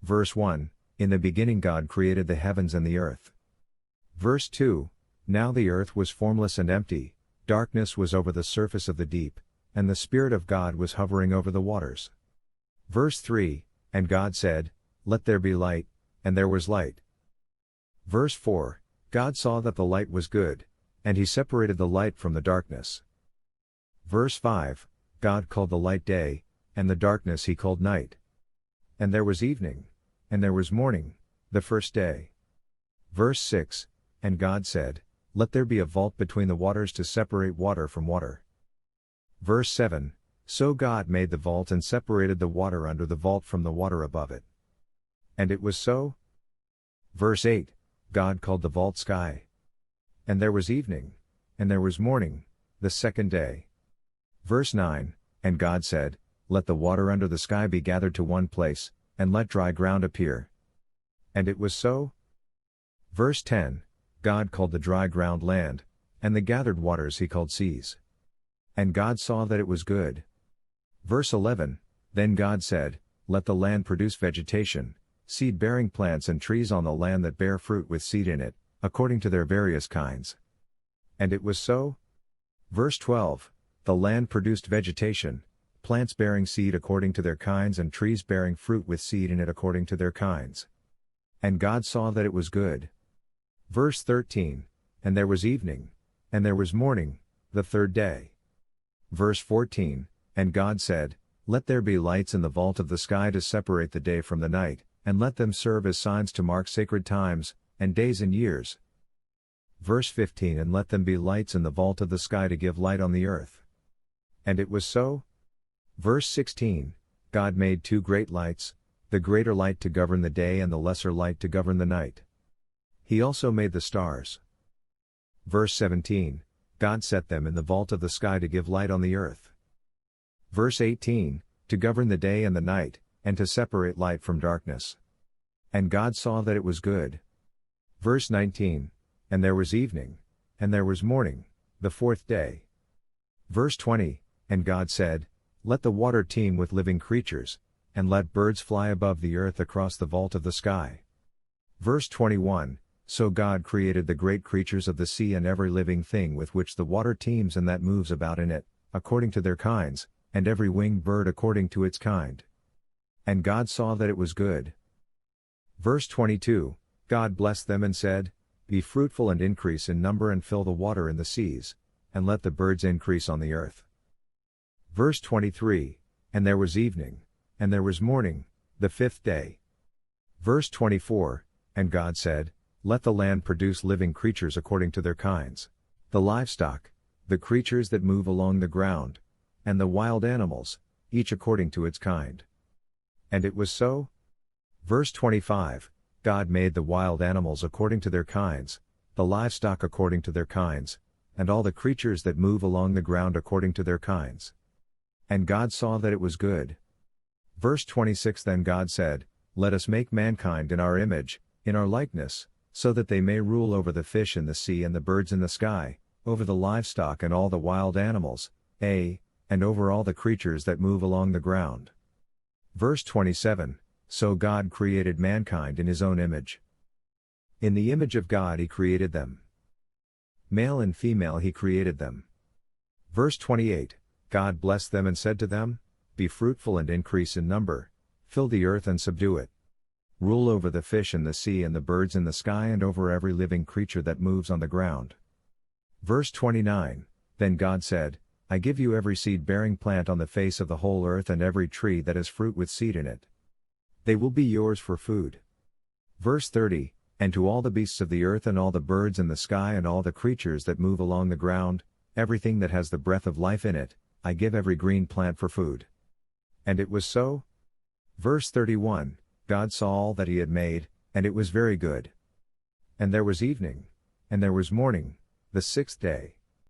Verse 1, In the beginning God created the heavens and the earth. Verse 2, Now the earth was formless and empty, darkness was over the surface of the deep, and the Spirit of God was hovering over the waters. Verse 3, And God said, Let there be light, and there was light. Verse 4, God saw that the light was good, and he separated the light from the darkness. Verse 5, God called the light day, and the darkness he called night. And there was evening, and there was morning, the first day. Verse 6, And God said, Let there be a vault between the waters to separate water from water. Verse 7, So God made the vault and separated the water under the vault from the water above it. And it was so. Verse 8, God called the vault sky. And there was evening, and there was morning, the second day. Verse 9, And God said, Let the water under the sky be gathered to one place, and let dry ground appear. And it was so. Verse 10, God called the dry ground land, and the gathered waters he called seas. And God saw that it was good. Verse 11, Then God said, Let the land produce vegetation, seed-bearing plants and trees on the land that bear fruit with seed in it, according to their various kinds. And it was so. Verse 12, The land produced vegetation, plants bearing seed according to their kinds and trees bearing fruit with seed in it according to their kinds. And God saw that it was good. Verse 13, And there was evening, and there was morning, the third day. Verse 14, And God said, Let there be lights in the vault of the sky to separate the day from the night, and let them serve as signs to mark sacred times, and days and years. Verse 15, And let them be lights in the vault of the sky to give light on the earth. And it was so. Verse 16, God made two great lights, the greater light to govern the day and the lesser light to govern the night. He also made the stars. Verse 17, God set them in the vault of the sky to give light on the earth. Verse 18, To govern the day and the night, and to separate light from darkness. And God saw that it was good. Verse 19, And there was evening, and there was morning, the fourth day. Verse 20, And God said, Let the water teem with living creatures, and let birds fly above the earth across the vault of the sky. Verse 21, So God created the great creatures of the sea and every living thing with which the water teems and that moves about in it, according to their kinds, and every winged bird according to its kind. And God saw that it was good. Verse 22, God blessed them and said, Be fruitful and increase in number and fill the water in the seas, and let the birds increase on the earth. Verse 23, And there was evening, and there was morning, the fifth day. Verse 24, And God said, Let the land produce living creatures according to their kinds, the livestock, the creatures that move along the ground, and the wild animals, each according to its kind. And it was so. Verse 25, God made the wild animals according to their kinds, the livestock according to their kinds, and all the creatures that move along the ground according to their kinds. And God saw that it was good. Verse 26, Then God said, Let us make mankind in our image, in our likeness, so that they may rule over the fish in the sea and the birds in the sky, over the livestock and all the wild animals, and over all the creatures that move along the ground. Verse 27, So God created mankind in his own image. In the image of God he created them. Male and female he created them. Verse 28, God blessed them and said to them, Be fruitful and increase in number, fill the earth and subdue it. Rule over the fish in the sea and the birds in the sky and over every living creature that moves on the ground. Verse 29, Then God said, I give you every seed-bearing plant on the face of the whole earth and every tree that has fruit with seed in it. They will be yours for food. Verse 30, And to all the beasts of the earth and all the birds in the sky and all the creatures that move along the ground, everything that has the breath of life in it, I give every green plant for food. And it was so. Verse 31, God saw all that he had made, and it was very good. And there was evening, and there was morning, the sixth day.